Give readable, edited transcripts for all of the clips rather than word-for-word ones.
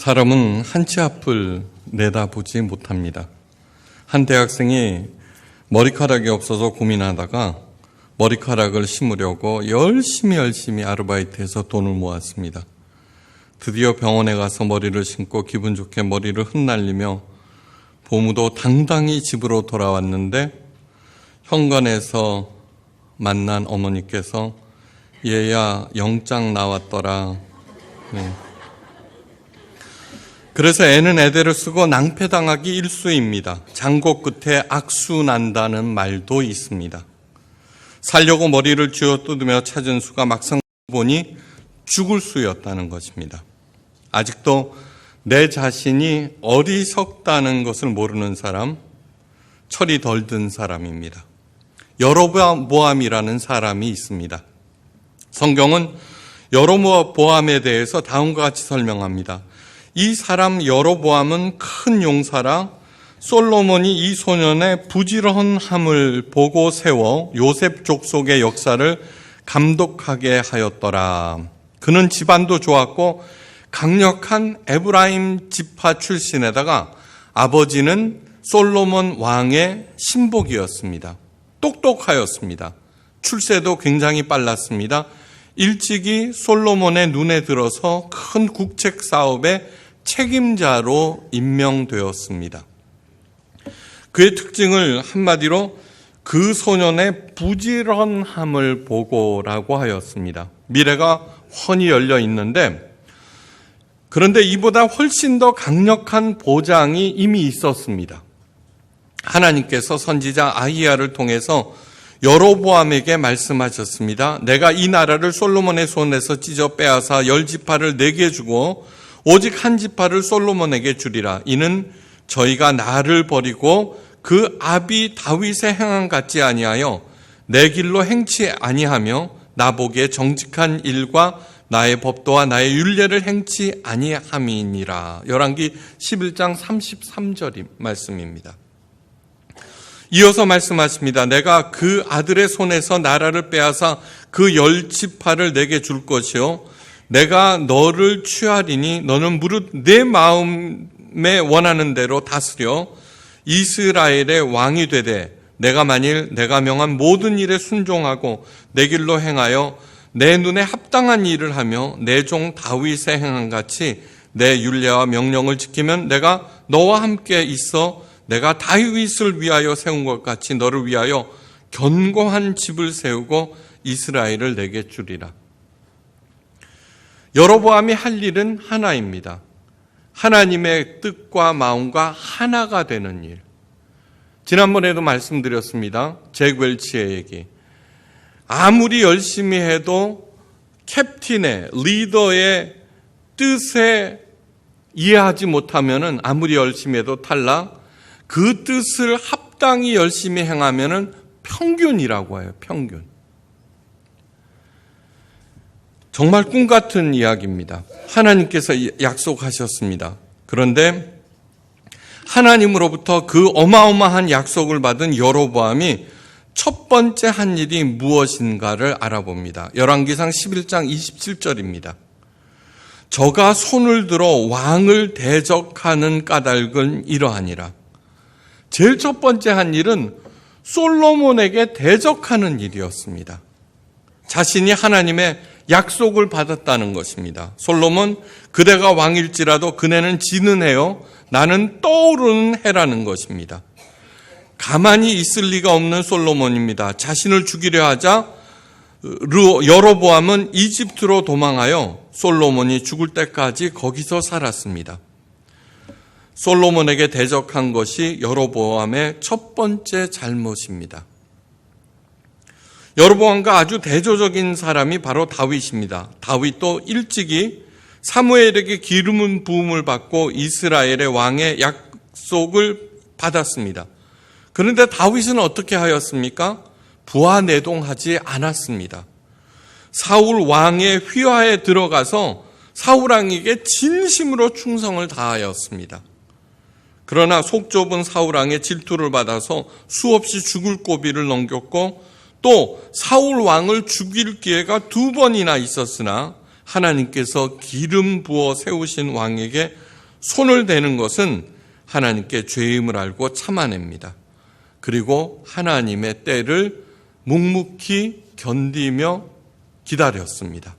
사람은 한 치 앞을 내다보지 못합니다. 한 대학생이 머리카락이 없어서 고민하다가 머리카락을 심으려고 열심히 아르바이트해서 돈을 모았습니다. 드디어 병원에 가서 머리를 심고 기분 좋게 머리를 흩날리며 보무도 당당히 집으로 돌아왔는데 현관에서 만난 어머니께서 얘야 영장 나왔더라. 네. 그래서 애는 애대를 쓰고 낭패당하기 일쑤입니다. 장고 끝에 악수 난다는 말도 있습니다. 살려고 머리를 쥐어뜯으며 찾은 수가 막상 보니 죽을 수였다는 것입니다. 아직도 내 자신이 어리석다는 것을 모르는 사람, 철이 덜 든 사람입니다. 여로보암이라는 사람이 있습니다. 성경은 여로보암에 대해서 다음과 같이 설명합니다. 이 사람 여로보암은 큰 용사라 솔로몬이 이 소년의 부지런함을 보고 세워 요셉 족속의 역사를 감독하게 하였더라. 그는 집안도 좋았고 강력한 에브라임 지파 출신에다가 아버지는 솔로몬 왕의 신복이었습니다. 똑똑하였습니다. 출세도 굉장히 빨랐습니다. 일찍이 솔로몬의 눈에 들어서 큰 국책 사업의 책임자로 임명되었습니다. 그의 특징을 한마디로 그 소년의 부지런함을 보고라고 하였습니다. 미래가 훤히 열려 있는데 그런데 이보다 훨씬 더 강력한 보장이 이미 있었습니다. 하나님께서 선지자 아히야를 통해서 여로보암에게 말씀하셨습니다. 내가 이 나라를 솔로몬의 손에서 찢어 빼앗아 10지파를 내게 주고 오직 한 지파를 솔로몬에게 주리라. 이는 저희가 나를 버리고 그 아비 다윗의 행함 같지 아니하여 내 길로 행치 아니하며 나보기에 정직한 일과 나의 법도와 나의 율례를 행치 아니함이니라. 열왕기 11장 33절 말씀입니다. 이어서 말씀하십니다. 내가 그 아들의 손에서 나라를 빼앗아 그 10지파를 내게 줄 것이요 내가 너를 취하리니 너는 무릇 내 마음에 원하는 대로 다스려 이스라엘의 왕이 되되 내가 만일 내가 명한 모든 일에 순종하고 내 길로 행하여 내 눈에 합당한 일을 하며 내 종 다윗의 행함 같이 내 율례와 명령을 지키면 내가 너와 함께 있어 내가 다윗을 위하여 세운 것 같이 너를 위하여 견고한 집을 세우고 이스라엘을 내게 주리라. 여로보암이 할 일은 하나입니다. 하나님의 뜻과 마음과 하나가 되는 일. 지난번에도 말씀드렸습니다. 잭 웰치의 얘기. 아무리 열심히 해도 캡틴의 리더의 뜻에 이해하지 못하면은 아무리 열심히 해도 탈락. 그 뜻을 합당히 열심히 행하면은 평균이라고 해요. 평균. 정말 꿈 같은 이야기입니다. 하나님께서 약속하셨습니다. 그런데 하나님으로부터 그 어마어마한 약속을 받은 여로보암이 첫 번째 한 일이 무엇인가를 알아봅니다. 열왕기상 11장 27절입니다. 저가 손을 들어 왕을 대적하는 까닭은 이러하니라. 제일 첫 번째 한 일은 솔로몬에게 대적하는 일이었습니다. 자신이 하나님의 약속을 받았다는 것입니다. 솔로몬, 그대가 왕일지라도 그네는 지는 해요. 나는 떠오르는 해라는 것입니다. 가만히 있을 리가 없는 솔로몬입니다. 자신을 죽이려 하자 여로보암은 이집트로 도망하여 솔로몬이 죽을 때까지 거기서 살았습니다. 솔로몬에게 대적한 것이 여로보암의 첫 번째 잘못입니다. 여로보암과 아주 대조적인 사람이 바로 다윗입니다. 다윗도 일찍이 사무엘에게 기름 부음을 받고 이스라엘의 왕의 약속을 받았습니다. 그런데 다윗은 어떻게 하였습니까? 부하내동하지 않았습니다. 사울 왕의 휘하에 들어가서 사울 왕에게 진심으로 충성을 다하였습니다. 그러나 속 좁은 사울 왕의 질투를 받아서 수없이 죽을 고비를 넘겼고 또 사울 왕을 죽일 기회가 2번이나 있었으나 하나님께서 기름 부어 세우신 왕에게 손을 대는 것은 하나님께 죄임을 알고 참아냅니다. 그리고 하나님의 때를 묵묵히 견디며 기다렸습니다.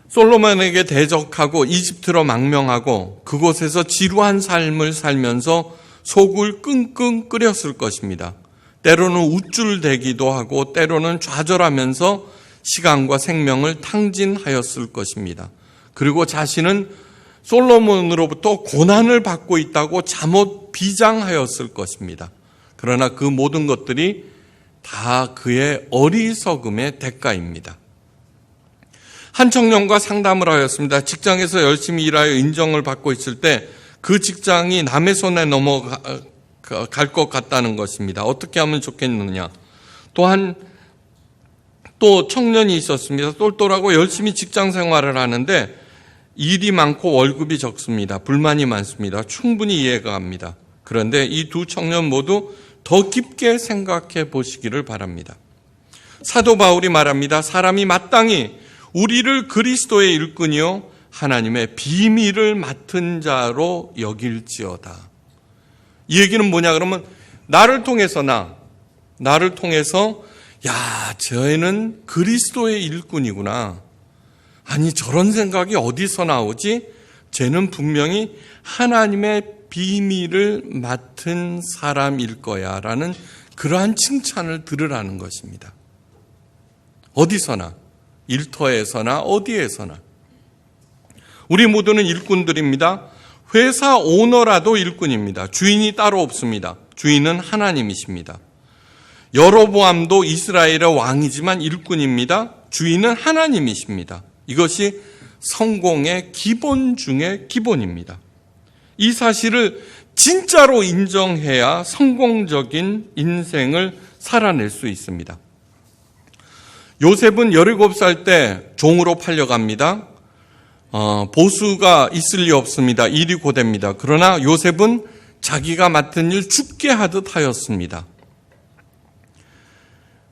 솔로몬에게 대적하고 이집트로 망명하고 그곳에서 지루한 삶을 살면서 속을 끙끙 끓였을 것입니다. 때로는 우쭐대기도 하고 때로는 좌절하면서 시간과 생명을 탕진하였을 것입니다. 그리고 자신은 솔로몬으로부터 고난을 받고 있다고 잠옷 비장하였을 것입니다. 그러나 그 모든 것들이 다 그의 어리석음의 대가입니다. 한 청년과 상담을 하였습니다. 직장에서 열심히 일하여 인정을 받고 있을 때 그 직장이 남의 손에 넘어갈 것 같다는 것입니다. 어떻게 하면 좋겠느냐. 또 청년이 있었습니다. 똘똘하고 열심히 직장 생활을 하는데 일이 많고 월급이 적습니다. 불만이 많습니다. 충분히 이해가 갑니다. 그런데 이 두 청년 모두 더 깊게 생각해 보시기를 바랍니다. 사도 바울이 말합니다. 사람이 마땅히 우리를 그리스도의 일꾼이요 하나님의 비밀을 맡은 자로 여길지어다. 이 얘기는 뭐냐 그러면 나를 통해서 야, 쟤는 그리스도의 일꾼이구나. 아니 저런 생각이 어디서 나오지? 쟤는 분명히 하나님의 비밀을 맡은 사람일 거야 라는 그러한 칭찬을 들으라는 것입니다. 어디서나, 일터에서나 어디에서나. 우리 모두는 일꾼들입니다. 회사 오너라도 일꾼입니다. 주인이 따로 없습니다. 주인은 하나님이십니다. 여로보암도 이스라엘의 왕이지만 일꾼입니다. 주인은 하나님이십니다. 이것이 성공의 기본 중의 기본입니다. 이 사실을 진짜로 인정해야 성공적인 인생을 살아낼 수 있습니다. 요셉은 17살 때 종으로 팔려갑니다. 보수가 있을 리 없습니다. 일이 고됩니다. 그러나 요셉은 자기가 맡은 일 죽게 하듯 하였습니다.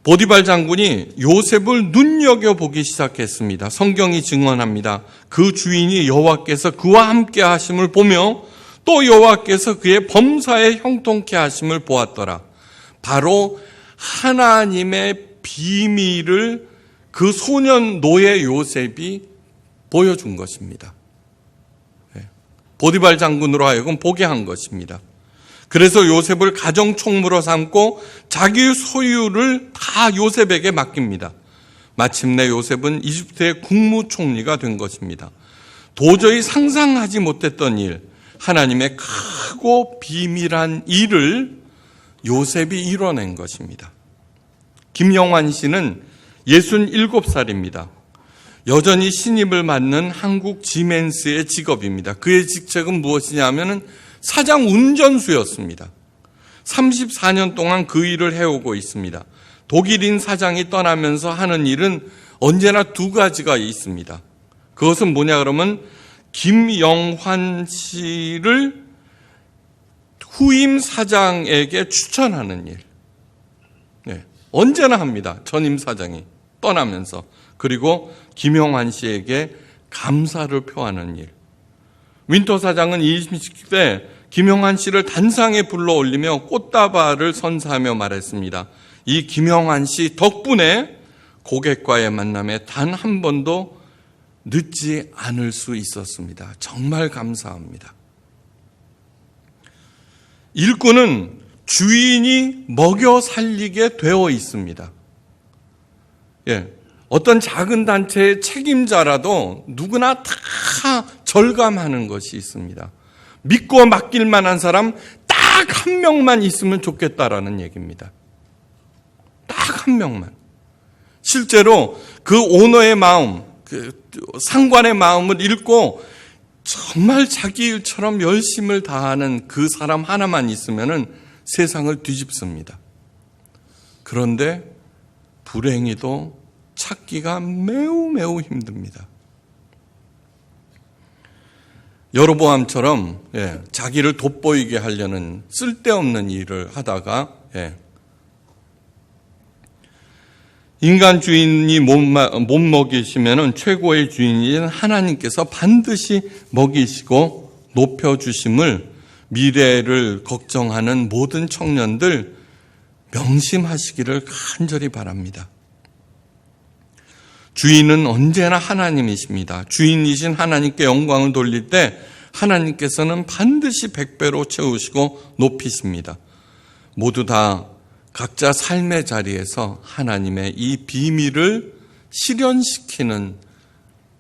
보디발 장군이 요셉을 눈여겨보기 시작했습니다. 성경이 증언합니다. 그 주인이 여호와께서 그와 함께 하심을 보며 또 여호와께서 그의 범사에 형통케 하심을 보았더라. 바로 하나님의 비밀을 그 소년 노예 요셉이 보여준 것입니다. 보디발 장군으로 하여금 보게 한 것입니다. 그래서 요셉을 가정 총무로 삼고 자기 소유를 다 요셉에게 맡깁니다. 마침내 요셉은 이집트의 국무총리가 된 것입니다. 도저히 상상하지 못했던 일, 하나님의 크고 비밀한 일을 요셉이 이뤄낸 것입니다. 김영환 씨는 67살입니다. 여전히 신임을 받는 한국 지멘스의 직업입니다. 그의 직책은 무엇이냐면 사장 운전수였습니다. 34년 동안 그 일을 해오고 있습니다. 독일인 사장이 떠나면서 하는 일은 언제나 두 가지가 있습니다. 그것은 뭐냐 그러면 김영환 씨를 후임 사장에게 추천하는 일. 언제나 합니다. 전임 사장이 떠나면서. 그리고 김영환 씨에게 감사를 표하는 일. 윈터 사장은 이임식 때 김영환 씨를 단상에 불러 올리며 꽃다발을 선사하며 말했습니다. 이 김영환 씨 덕분에 고객과의 만남에 단 한 번도 늦지 않을 수 있었습니다. 정말 감사합니다. 일꾼은 주인이 먹여 살리게 되어 있습니다. 어떤 작은 단체의 책임자라도 누구나 다 절감하는 것이 있습니다. 믿고 맡길 만한 사람 딱 한 명만 있으면 좋겠다라는 얘기입니다. 딱 한 명만. 실제로 그 오너의 마음, 그 상관의 마음을 읽고 정말 자기 일처럼 열심을 다하는 그 사람 하나만 있으면 세상을 뒤집습니다. 그런데 불행히도 찾기가 매우 힘듭니다. 여로보암처럼 자기를 돋보이게 하려는 쓸데없는 일을 하다가 인간 주인이 못 먹이시면 최고의 주인인 하나님께서 반드시 먹이시고 높여주심을 미래를 걱정하는 모든 청년들 명심하시기를 간절히 바랍니다. 주인은 언제나 하나님이십니다. 주인이신 하나님께 영광을 돌릴 때 하나님께서는 반드시 100배로 채우시고 높이십니다. 모두 다 각자 삶의 자리에서 하나님의 이 비밀을 실현시키는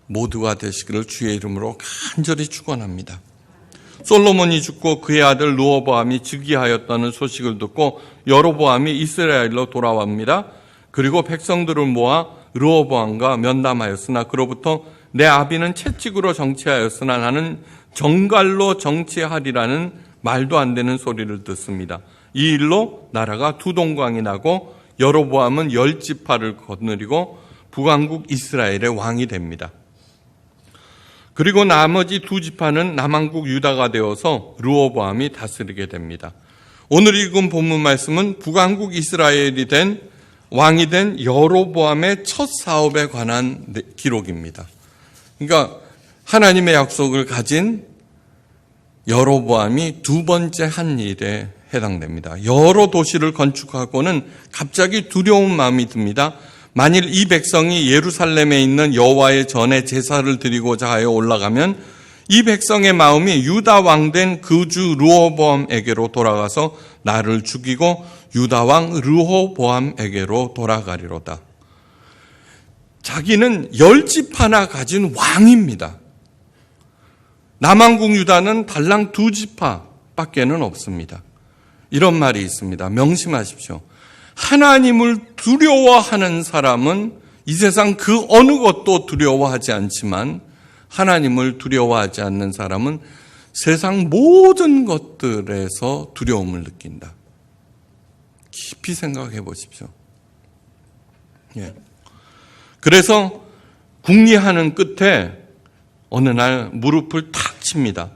모두가 되시기를 주의 이름으로 간절히 축원합니다. 솔로몬이 죽고 그의 아들 르호보암이 즉위하였다는 소식을 듣고 여로보암이 이스라엘로 돌아옵니다. 그리고 백성들을 모아 르호보암과 면담하였으나 그로부터 내 아비는 채찍으로 정치하였으나 나는 정갈로 정치하리라는 말도 안 되는 소리를 듣습니다. 이 일로 나라가 두 동강이 나고 여로보암은 10지파를 거느리고 북왕국 이스라엘의 왕이 됩니다. 그리고 나머지 두 지파는 남왕국 유다가 되어서 르호보암이 다스리게 됩니다. 오늘 읽은 본문 말씀은 북왕국 이스라엘이 된 왕이 된 여로보암의 첫 사업에 관한 기록입니다. 그러니까 하나님의 약속을 가진 여로보암이 두 번째 한 일에 해당됩니다. 여러 도시를 건축하고는 갑자기 두려운 마음이 듭니다. 만일 이 백성이 예루살렘에 있는 여호와의 전에 제사를 드리고자 하여 올라가면 이 백성의 마음이 유다 왕 된 그 주 르호보암에게로 돌아가서 나를 죽이고 유다 왕 르호보암에게로 돌아가리로다. 자기는 10지파나 가진 왕입니다. 남왕국 유다는 달랑 2지파밖에는 없습니다. 이런 말이 있습니다. 명심하십시오. 하나님을 두려워하는 사람은 이 세상 그 어느 것도 두려워하지 않지만 하나님을 두려워하지 않는 사람은 세상 모든 것들에서 두려움을 느낀다. 깊이 생각해 보십시오. 그래서 궁리하는 끝에 어느 날 무릎을 탁 칩니다.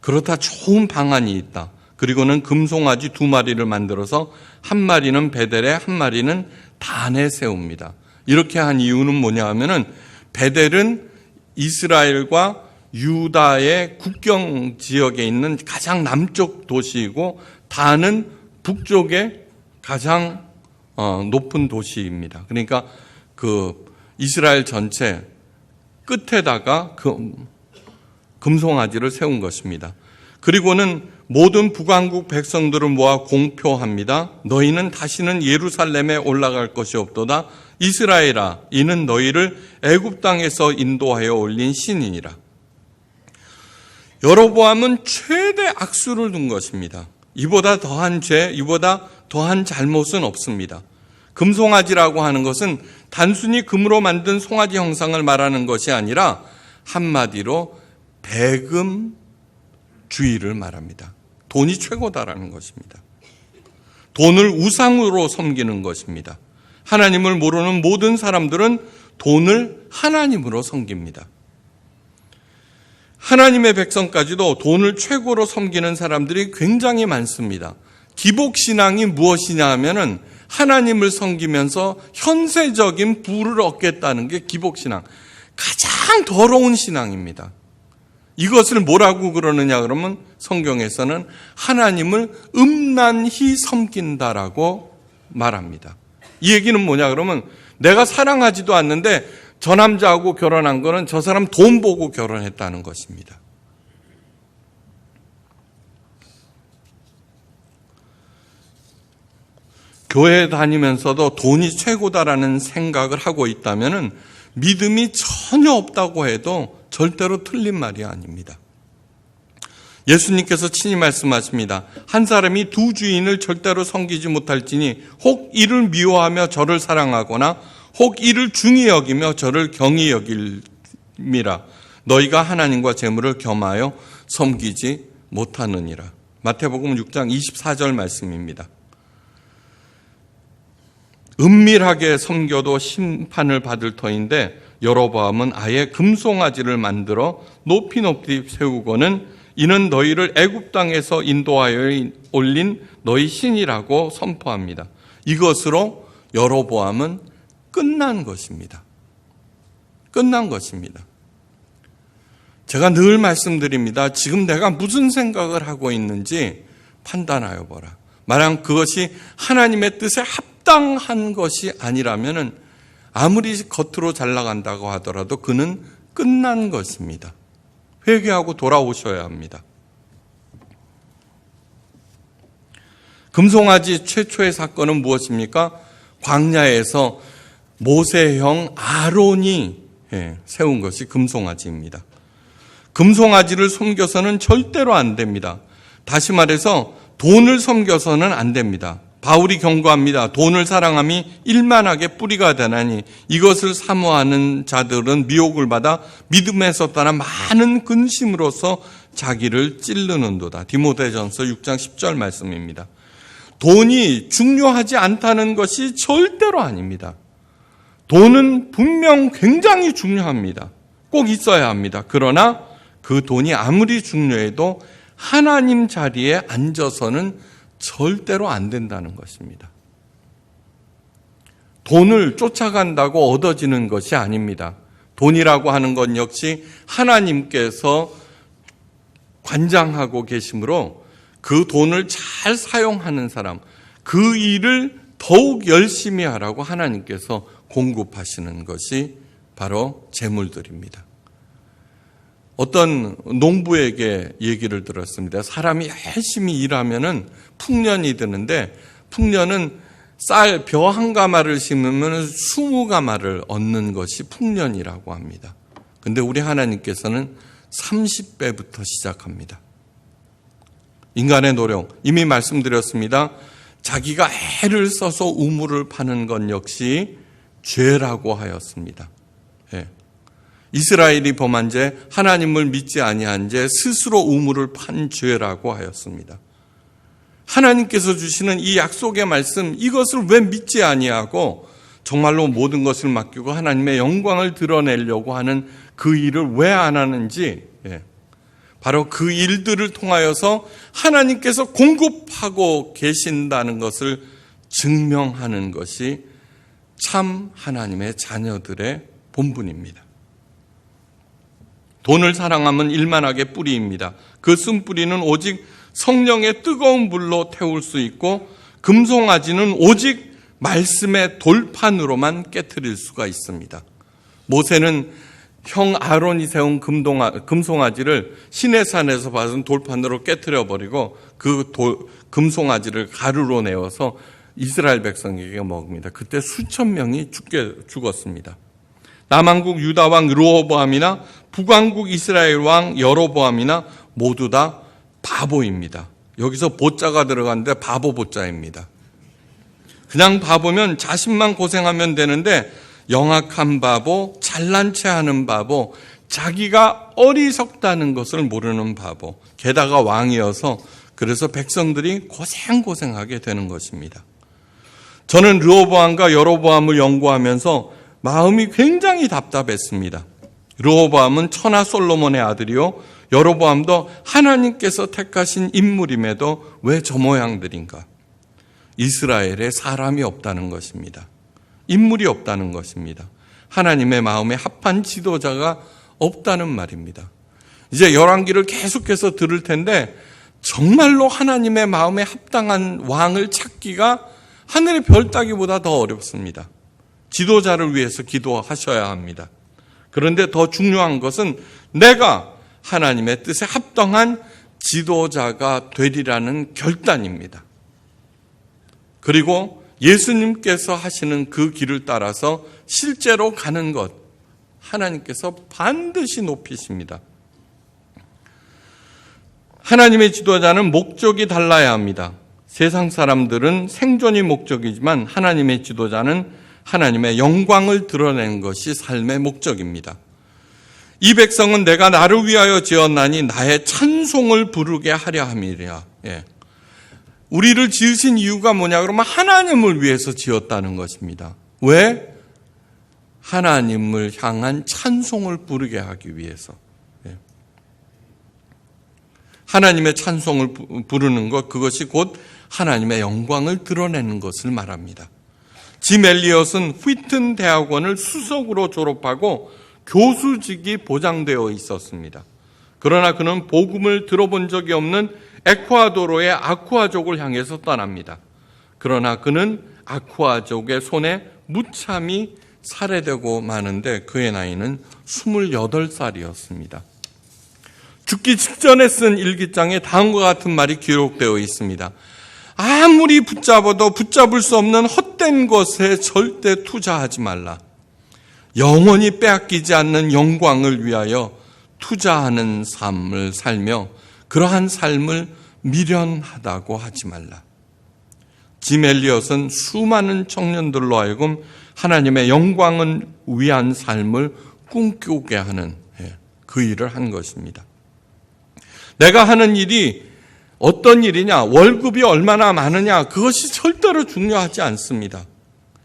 그렇다 좋은 방안이 있다. 그리고는 금송아지 2마리를 만들어서 한 마리는 베델에 한 마리는 단에 세웁니다. 이렇게 한 이유는 뭐냐 하면은 베델은 이스라엘과 유다의 국경 지역에 있는 가장 남쪽 도시이고 단은 북쪽의 가장 높은 도시입니다. 그러니까 그 이스라엘 전체 끝에다가 금송아지를 세운 것입니다. 그리고는 모든 북왕국 백성들을 모아 공표합니다. 너희는 다시는 예루살렘에 올라갈 것이 없도다. 이스라엘아, 이는 너희를 애굽 땅에서 인도하여 올린 신이니라. 여로보암은 최대 악수를 둔 것입니다. 이보다 더한 죄, 이보다 더한 잘못은 없습니다. 금송아지라고 하는 것은 단순히 금으로 만든 송아지 형상을 말하는 것이 아니라 한마디로 배금주의를 말합니다. 돈이 최고다라는 것입니다. 돈을 우상으로 섬기는 것입니다. 하나님을 모르는 모든 사람들은 돈을 하나님으로 섬깁니다. 하나님의 백성까지도 돈을 최고로 섬기는 사람들이 굉장히 많습니다. 기복신앙이 무엇이냐 하면은 하나님을 섬기면서 현세적인 부를 얻겠다는 게 기복신앙. 가장 더러운 신앙입니다. 이것을 뭐라고 그러느냐 그러면 성경에서는 하나님을 음란히 섬긴다라고 말합니다. 이 얘기는 뭐냐 그러면 내가 사랑하지도 않는데 저 남자하고 결혼한 거는 저 사람 돈 보고 결혼했다는 것입니다. 교회 다니면서도 돈이 최고다라는 생각을 하고 있다면 믿음이 전혀 없다고 해도 절대로 틀린 말이 아닙니다. 예수님께서 친히 말씀하십니다. 한 사람이 두 주인을 절대로 섬기지 못할지니 혹 이를 미워하며 저를 사랑하거나 혹 이를 중히 여기며 저를 경히 여길미라. 너희가 하나님과 재물을 겸하여 섬기지 못하느니라. 마태복음 6장 24절 말씀입니다. 은밀하게 섬겨도 심판을 받을 터인데 여로보암은 아예 금송아지를 만들어 높이 세우고는 이는 너희를 애굽 땅에서 인도하여 올린 너희 신이라고 선포합니다. 이것으로 여로보암은 끝난 것입니다. 끝난 것입니다. 제가 늘 말씀드립니다. 지금 내가 무슨 생각을 하고 있는지 판단하여 보라. 만약 그것이 하나님의 뜻에 합당한 것이 아니라면 아무리 겉으로 잘 나간다고 하더라도 그는 끝난 것입니다. 회개하고 돌아오셔야 합니다. 금송아지 최초의 사건은 무엇입니까? 광야에서 모세형 아론이 세운 것이 금송아지입니다. 금송아지를 섬겨서는 절대로 안 됩니다. 다시 말해서 돈을 섬겨서는 안 됩니다. 바울이 경고합니다. 돈을 사랑함이 일만하게 뿌리가 되나니 이것을 사모하는 자들은 미혹을 받아 믿음에서 떠나 많은 근심으로서 자기를 찌르는도다. 디모데전서 6장 10절 말씀입니다. 돈이 중요하지 않다는 것이 절대로 아닙니다. 돈은 분명 굉장히 중요합니다. 꼭 있어야 합니다. 그러나 그 돈이 아무리 중요해도 하나님 자리에 앉아서는 절대로 안 된다는 것입니다. 돈을 쫓아간다고 얻어지는 것이 아닙니다. 돈이라고 하는 것 역시 하나님께서 관장하고 계시므로 그 돈을 잘 사용하는 사람, 그 일을 더욱 열심히 하라고 하나님께서 공급하시는 것이 바로 재물들입니다. 어떤 농부에게 얘기를 들었습니다. 사람이 열심히 일하면은 풍년이 드는데 풍년은 쌀 벼 한 가마를 심으면 20가마를 얻는 것이 풍년이라고 합니다. 근데 우리 하나님께서는 30배부터 시작합니다. 인간의 노력, 이미 말씀드렸습니다. 자기가 애를 써서 우물을 파는 것 역시 죄라고 하였습니다. 이스라엘이 범한 죄, 하나님을 믿지 아니한 죄, 스스로 우물을 판 죄라고 하였습니다. 하나님께서 주시는 이 약속의 말씀, 이것을 왜 믿지 아니하고 정말로 모든 것을 맡기고 하나님의 영광을 드러내려고 하는 그 일을 왜 안 하는지, 바로 그 일들을 통하여서 하나님께서 공급하고 계신다는 것을 증명하는 것이 참 하나님의 자녀들의 본분입니다. 돈을 사랑하면 일만하게 뿌리입니다. 그 쓴뿌리는 오직 성령의 뜨거운 불로 태울 수 있고 금송아지는 오직 말씀의 돌판으로만 깨트릴 수가 있습니다. 모세는 형 아론이 세운 금송아지를 시내산에서 받은 돌판으로 깨트려 버리고 그 금송아지를 가루로 내어서 이스라엘 백성에게 먹습니다. 그때 수천 명이 죽었습니다. 남왕국 유다 왕 르호보암이나 북왕국 이스라엘 왕 여로보암이나 모두 다 바보입니다. 여기서 보자가 들어갔는데 바보 보자입니다. 그냥 바보면 자신만 고생하면 되는데 영악한 바보, 잘난 체하는 바보, 자기가 어리석다는 것을 모르는 바보, 게다가 왕이어서 그래서 백성들이 고생하게 되는 것입니다. 저는 르호보암과 여로보암을 연구하면서 마음이 굉장히 답답했습니다. 르호보암은 천하 솔로몬의 아들이요, 여로보암도 하나님께서 택하신 인물임에도 왜 저 모양들인가? 이스라엘에 사람이 없다는 것입니다. 인물이 없다는 것입니다. 하나님의 마음에 합한 지도자가 없다는 말입니다. 이제 열왕기를 계속해서 들을 텐데 정말로 하나님의 마음에 합당한 왕을 찾기가 하늘의 별 따기보다 더 어렵습니다. 지도자를 위해서 기도하셔야 합니다. 그런데 더 중요한 것은 내가 하나님의 뜻에 합당한 지도자가 되리라는 결단입니다. 그리고 예수님께서 하시는 그 길을 따라서 실제로 가는 것, 하나님께서 반드시 높이십니다. 하나님의 지도자는 목적이 달라야 합니다. 세상 사람들은 생존이 목적이지만 하나님의 지도자는 하나님의 영광을 드러내는 것이 삶의 목적입니다. 이 백성은 내가 나를 위하여 지었나니 나의 찬송을 부르게 하려 함이라. 우리를 지으신 이유가 뭐냐 그러면 하나님을 위해서 지었다는 것입니다. 왜? 하나님을 향한 찬송을 부르게 하기 위해서. 하나님의 찬송을 부르는 것, 그것이 곧 하나님의 영광을 드러내는 것을 말합니다. 짐 엘리엇은 휘튼 대학원을 수석으로 졸업하고 교수직이 보장되어 있었습니다. 그러나 그는 복음을 들어본 적이 없는 에콰도르의 아쿠아족을 향해서 떠납니다. 그러나 그는 아쿠아족의 손에 무참히 살해되고 마는데 그의 나이는 28살이었습니다. 죽기 직전에 쓴 일기장에 다음과 같은 말이 기록되어 있습니다. 아무리 붙잡아도 붙잡을 수 없는 헛된 것에 절대 투자하지 말라. 영원히 빼앗기지 않는 영광을 위하여 투자하는 삶을 살며 그러한 삶을 미련하다고 하지 말라. 짐 엘리엇은 수많은 청년들로 하여금 하나님의 영광을 위한 삶을 꿈꾸게 하는 그 일을 한 것입니다. 내가 하는 일이 어떤 일이냐, 월급이 얼마나 많으냐, 그것이 절대로 중요하지 않습니다.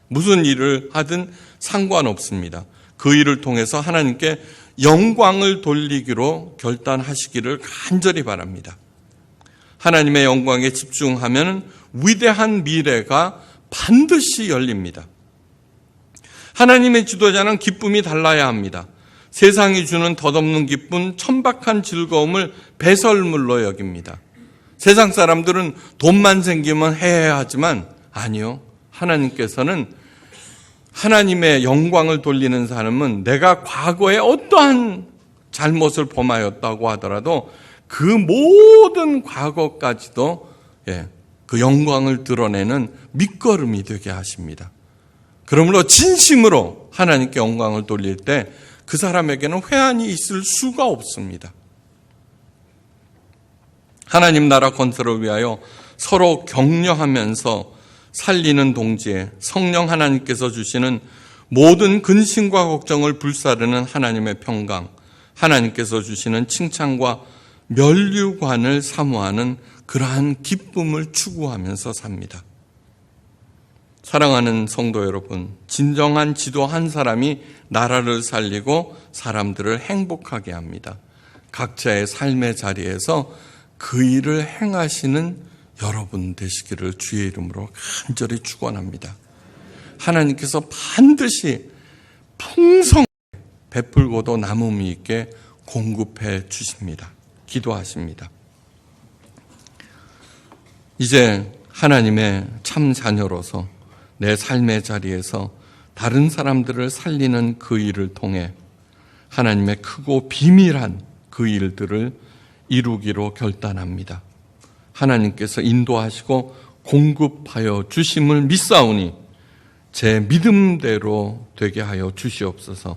무슨 일을 하든 상관없습니다. 그 일을 통해서 하나님께 영광을 돌리기로 결단하시기를 간절히 바랍니다. 하나님의 영광에 집중하면 위대한 미래가 반드시 열립니다. 하나님의 지도자는 기쁨이 달라야 합니다. 세상이 주는 덧없는 기쁨, 천박한 즐거움을 배설물로 여깁니다. 세상 사람들은 돈만 생기면 해야하지만 아니요. 하나님께서는 하나님의 영광을 돌리는 삶은 내가 과거에 어떠한 잘못을 범하였다고 하더라도 그 모든 과거까지도 그 영광을 드러내는 밑거름이 되게 하십니다. 그러므로 진심으로 하나님께 영광을 돌릴 때 그 사람에게는 회한이 있을 수가 없습니다. 하나님 나라 건설을 위하여 서로 격려하면서 살리는 동지에 성령 하나님께서 주시는 모든 근심과 걱정을 불사르는 하나님의 평강, 하나님께서 주시는 칭찬과 면류관을 사모하는 그러한 기쁨을 추구하면서 삽니다. 사랑하는 성도 여러분, 진정한 지도 한 사람이 나라를 살리고 사람들을 행복하게 합니다. 각자의 삶의 자리에서 그 일을 행하시는 여러분 되시기를 주의 이름으로 간절히 축원합니다. 하나님께서 반드시 풍성하게 베풀고도 남음이 있게 공급해 주십니다. 기도하십니다. 이제 하나님의 참 자녀로서 내 삶의 자리에서 다른 사람들을 살리는 그 일을 통해 하나님의 크고 비밀한 그 일들을 이루기로 결단합니다. 하나님께서 인도하시고 공급하여 주심을 믿사오니 제 믿음대로 되게 하여 주시옵소서.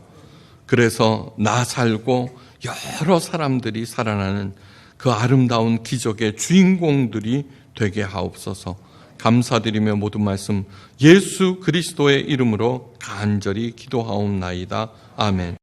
그래서 나 살고 여러 사람들이 살아나는 그 아름다운 기적의 주인공들이 되게 하옵소서. 감사드리며 모든 말씀 예수 그리스도의 이름으로 간절히 기도하옵나이다. 아멘.